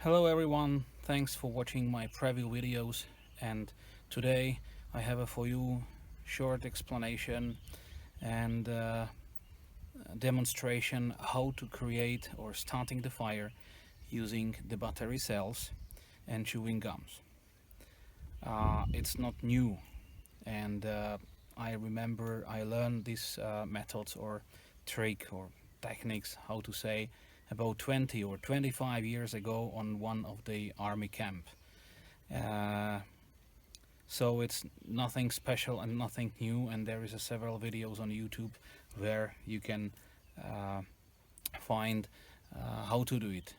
Hello everyone, thanks for watching my preview videos, and today I have for you short explanation and demonstration how to create or starting the fire using the battery cells and chewing gums. It's not new, and I remember I learned these methods or trick or techniques, how to say, about 20 or 25 years ago on one of the army camp. So it's nothing special and nothing new, and there is several videos on YouTube where you can find how to do it.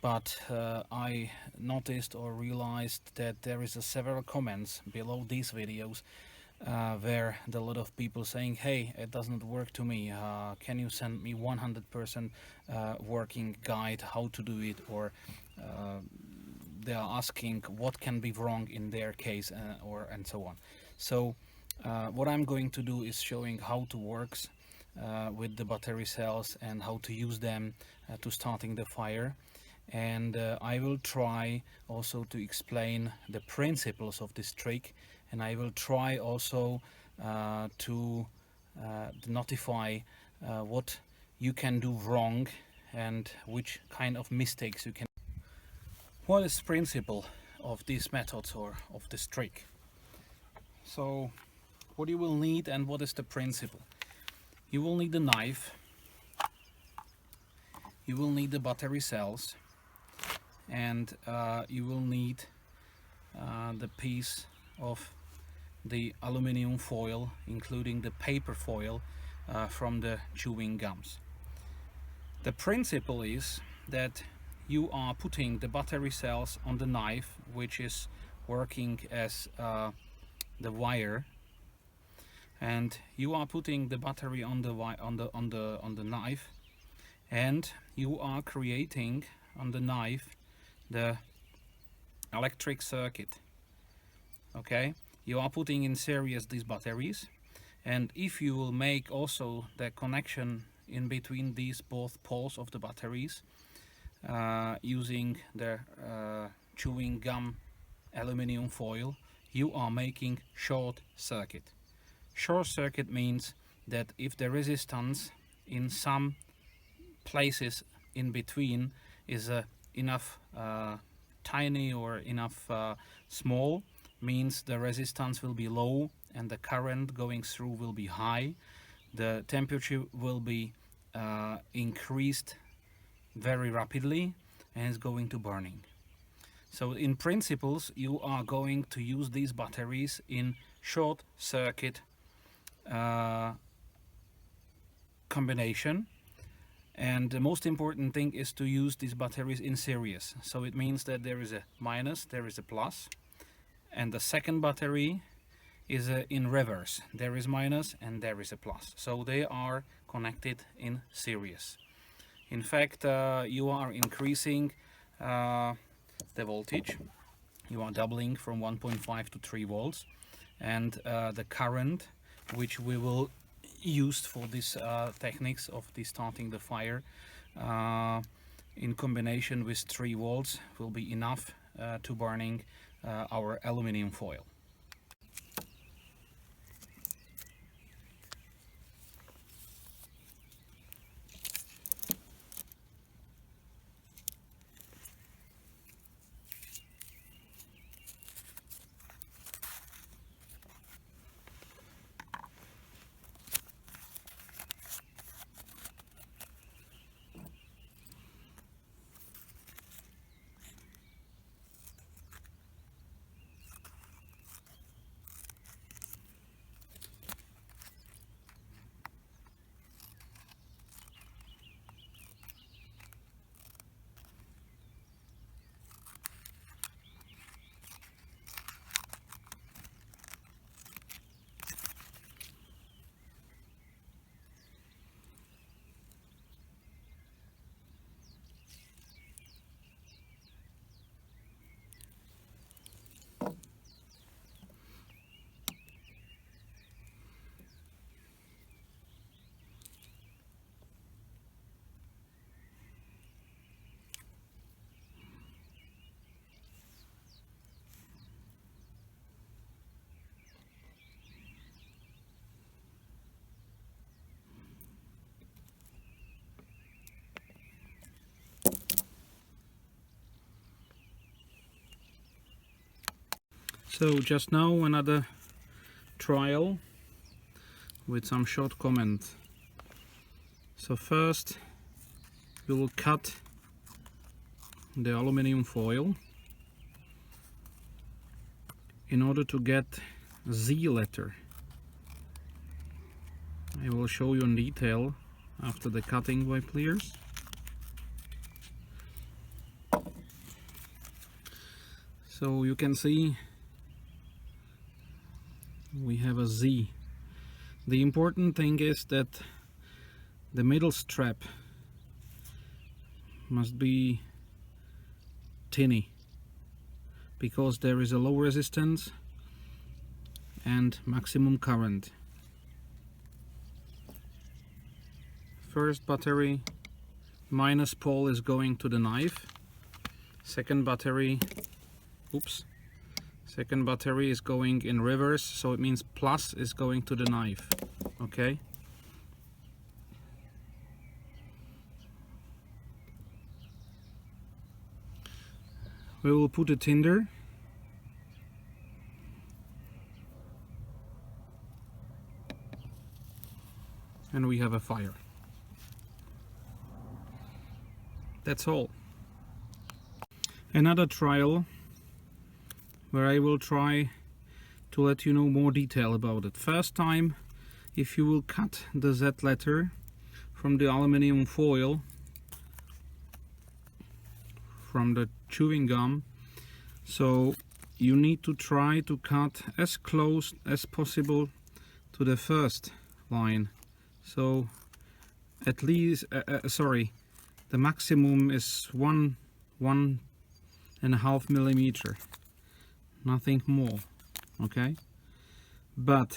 But I noticed or realized that there is several comments below these videos where a lot of people saying, hey, it doesn't work to me, can you send me 100% working guide how to do it, or they are asking what can be wrong in their case, and so on. So what I'm going to do is showing how to works with the battery cells and how to use them to starting the fire. And I will try also to explain the principles of this trick, and I will try also to notify what you can do wrong and which kind of mistakes you can. What is the principle of these methods or of this trick? So what you will need and what is the principle? You will need a knife, you will need the battery cells, and you will need the piece of the aluminum foil, including the paper foil from the chewing gums. The principle is that you are putting the battery cells on the knife, which is working as the wire, and you are putting the battery on the knife, and you are creating on the knife the electric circuit. Okay, you are putting in series these batteries, and if you will make also the connection in between these both poles of the batteries using the chewing gum aluminum foil, you are making short circuit. Short circuit means that if the resistance in some places in between is enough tiny or enough small, means the resistance will be low and the current going through will be high, the temperature will be increased very rapidly and is going to burning. So in principles you are going to use these batteries in short circuit combination. And the most important thing is to use these batteries in series. So it means that there is a minus, there is a plus, and the second battery is in reverse. There is minus and there is a plus. So they are connected in series. In fact, you are increasing the voltage. You are doubling from 1.5 to 3 volts. And the current, which we will used for this techniques of the starting the fire in combination with 3 volts will be enough to burning our aluminum foil. So just now another trial with some short comment. So first we will cut the aluminium foil in order to get Z letter. I will show you in detail after the cutting by pliers. So you can see we have a Z. The important thing is that the middle strap must be tiny, because there is a low resistance and maximum current. First battery minus pole is going to the knife. Second battery is going in reverse, so it means plus is going to the knife. Okay. We will put a tinder. And we have a fire. That's all. Another trial where I will try to let you know more detail about it. First time, if you will cut the Z letter from the aluminium foil, from the chewing gum, so you need to try to cut as close as possible to the first line. So at least the maximum is 1.5 millimeter, nothing more. Okay, but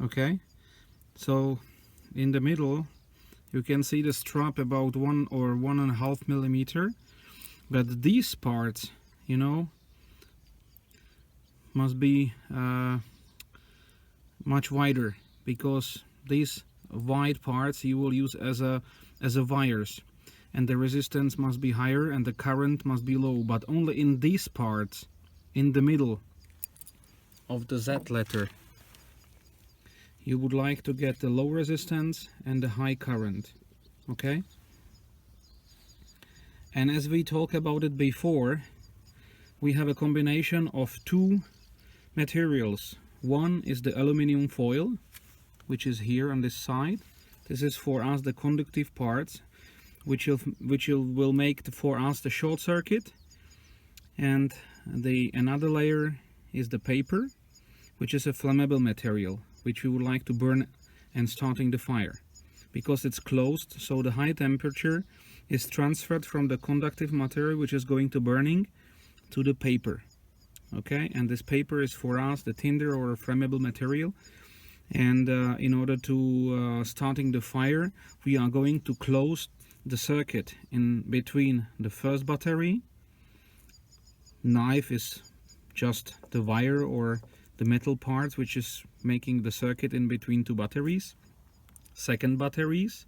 okay, so in the middle you can see the strap about 1 or 1.5 millimeter, but these parts, you know, must be much wider, because these wide parts you will use as a wires, and the resistance must be higher and the current must be low, but only in these parts in the middle of the Z letter you would like to get the low resistance and the high current. Okay, and as we talked about it before, we have a combination of two materials. One is the aluminum foil, which is here on this side. This is for us the conductive parts, which will make for us the short circuit, and another layer is the paper, which is a flammable material, which we would like to burn and starting the fire, because it's closed, so the high temperature is transferred from the conductive material, which is going to burning, to the paper. Okay, and this paper is for us the tinder or a flammable material, and in order to starting the fire, we are going to close the circuit in between the first battery. Knife is just the wire or the metal parts which is making the circuit in between two batteries, second batteries,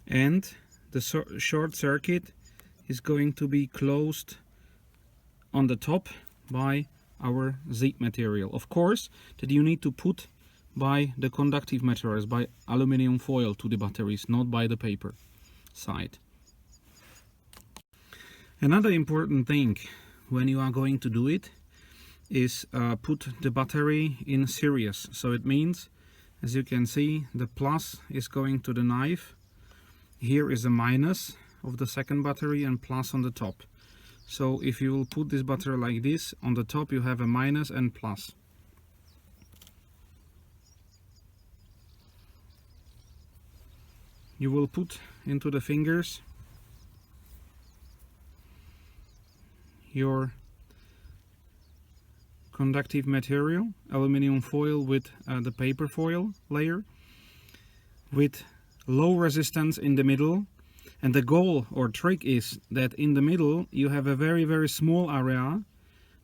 and the short circuit is going to be closed on the top by our Z material. Of course that you need to put by the conductive materials, by aluminum foil to the batteries, not by the paper side. Another important thing when you are going to do it is put the battery in series. So it means, as you can see, the plus is going to the knife. Here is a minus of the second battery and plus on the top. So if you will put this battery like this, on the top you have a minus and plus. You will put into the fingers your conductive material, aluminum foil with the paper foil layer, with low resistance in the middle. And the goal or trick is that in the middle you have a very small area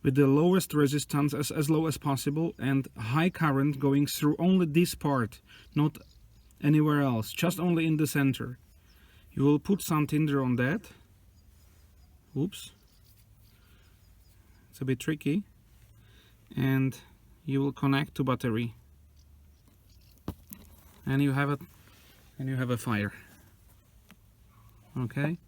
with the lowest resistance as low as possible, and high current going through only this part, not anywhere else, just only in the center. You will put some tinder on that. Oops, it's a bit tricky. And you will connect to battery, and you have a fire. Okay.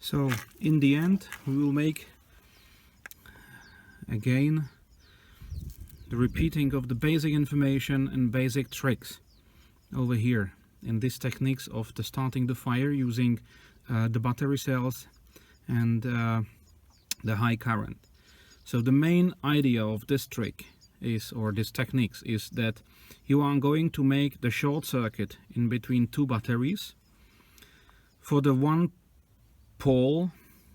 So in the end we will make again the repeating of the basic information and basic tricks over here in these techniques of the starting the fire using the battery cells and the high current. So the main idea of this trick is, or this techniques, is that you are going to make the short circuit in between two batteries. For the one pole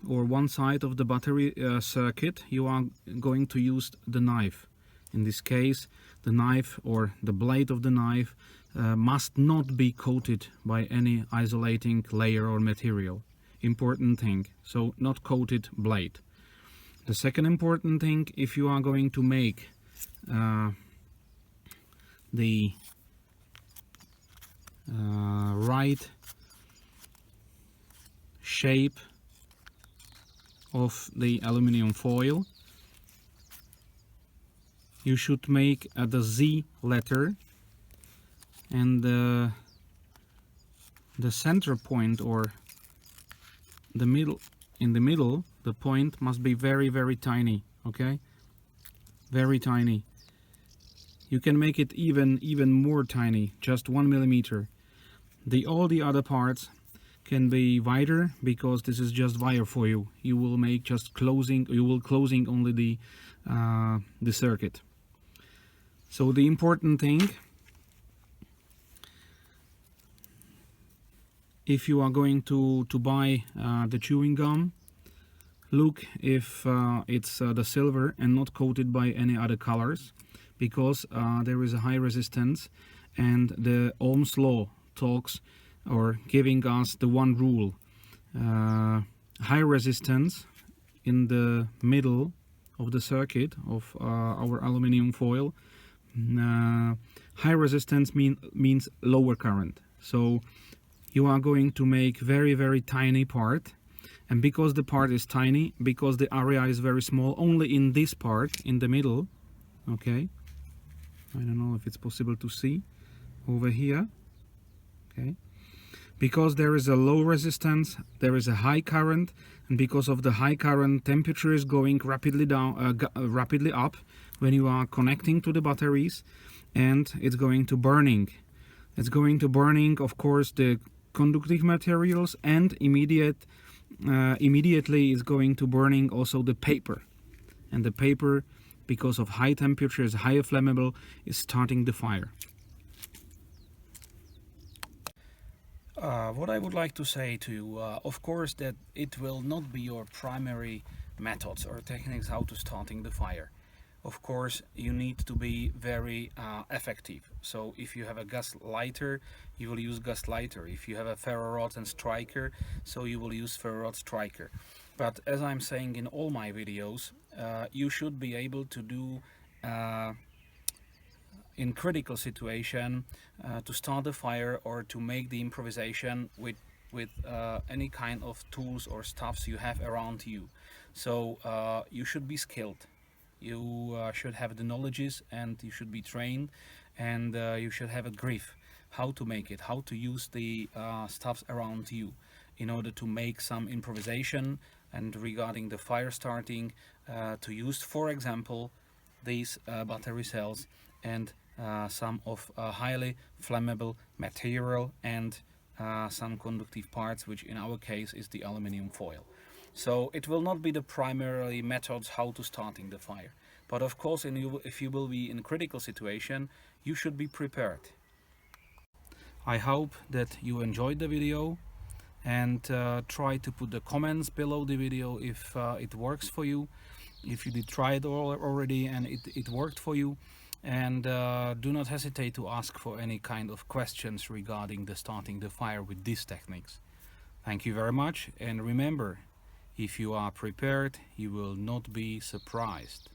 or one side of the battery circuit, you are going to use the knife. In this case, the knife or the blade of the knife must not be coated by any isolating layer or material. Important thing, so not coated blade. The second important thing, if you are going to make the right shape of the aluminum foil, you should make the Z letter, and the center point, or the middle, in the middle, the point must be very, very tiny. Okay, very tiny. You can make it even more tiny, just 1 millimeter. All the other parts can be wider, because this is just wire for you. You will make just closing. You will closing only the circuit. So the important thing, if you are going to buy the chewing gum, look if it's the silver and not coated by any other colors, because there is a high resistance, and the Ohm's law talks, or giving us the one rule: high resistance in the middle of the circuit of our aluminum foil. High resistance means lower current. So you are going to make very, very tiny part, and because the part is tiny, because the area is very small, only in this part in the middle. Okay, I don't know if it's possible to see over here. Okay, because there is a low resistance, there is a high current, and because of the high current, temperature is going rapidly down, rapidly up when you are connecting to the batteries, and it's going to burning. It's going to burning, of course, the conductive materials, and immediately is going to burning also the paper. And the paper, because of high temperature, is higher flammable, is starting the fire. What I would like to say to you, of course, that it will not be your primary methods or techniques how to starting the fire. Of course, you need to be very effective. So if you have a gas lighter, you will use gas lighter. If you have a ferro rod and striker, so you will use ferro rod striker. But as I'm saying in all my videos, you should be able to do in critical situation to start a fire or to make the improvisation with any kind of tools or stuffs you have around you. So you should be skilled. You should have the knowledges, and you should be trained, and you should have a grip how to make it, how to use the stuffs around you in order to make some improvisation. And regarding the fire starting, to use, for example, these battery cells and some of highly flammable material, and some conductive parts, which in our case is the aluminum foil. So it will not be the primary methods how to starting the fire, but of course if you will be in a critical situation, you should be prepared. I hope that you enjoyed the video, and try to put the comments below the video if it works for you, if you did try it already and it worked for you. And do not hesitate to ask for any kind of questions regarding the starting the fire with these techniques. Thank you very much, and remember, if you are prepared, you will not be surprised.